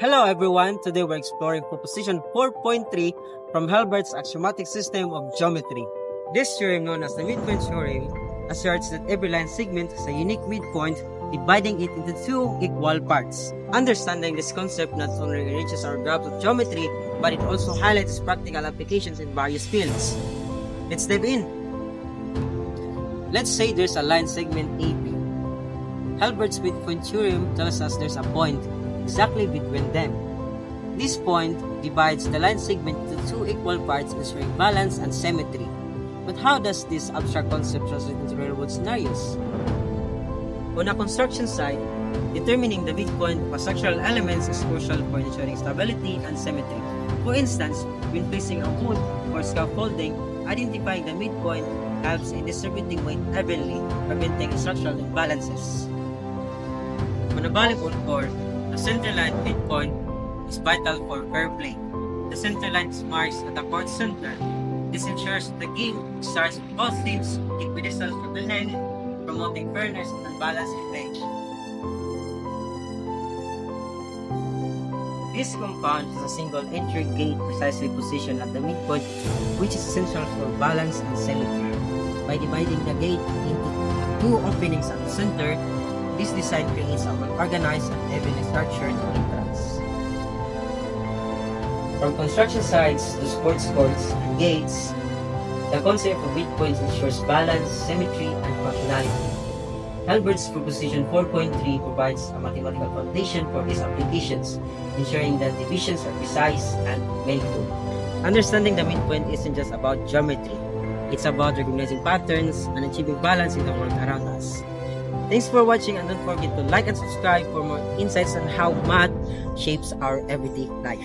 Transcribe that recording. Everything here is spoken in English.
Hello everyone, today we're exploring proposition 4.3 from Hilbert's axiomatic system of geometry. This theorem, known as the midpoint theorem, asserts that every line segment has a unique midpoint, dividing it into two equal parts. Understanding this concept not only enriches our grasp of geometry, but it also highlights practical applications in various fields. Let's dive in. Let's say there's a line segment AB. Hilbert's midpoint theorem tells us there's a point exactly between them. This point divides the line segment into two equal parts, ensuring balance and symmetry. But how does this abstract concept translate into real-world scenarios? On a construction site, determining the midpoint of structural elements is crucial for ensuring stability and symmetry. For instance, when placing a wood or scaffolding, identifying the midpoint helps in distributing weight evenly, preventing structural imbalances. On a volleyball court, the centerline midpoint is vital for fair play. The centerline is marked at the court center. This ensures the game starts with both teams equidistant from the net, promoting fairness and balance in play. This compound has a single entry gate precisely positioned at the midpoint, which is essential for balance and symmetry. By dividing the gate into two openings at the center, this design creates a well-organized and evenly structured entrance. From construction sites to sports courts and gates, the concept of midpoints ensures balance, symmetry, and functionality. Hilbert's proposition 4.3 provides a mathematical foundation for these applications, ensuring that divisions are precise and meaningful. Understanding the midpoint isn't just about geometry. It's about recognizing patterns and achieving balance in the world around us. Thanks for watching, and don't forget to like and subscribe for more insights on how math shapes our everyday life.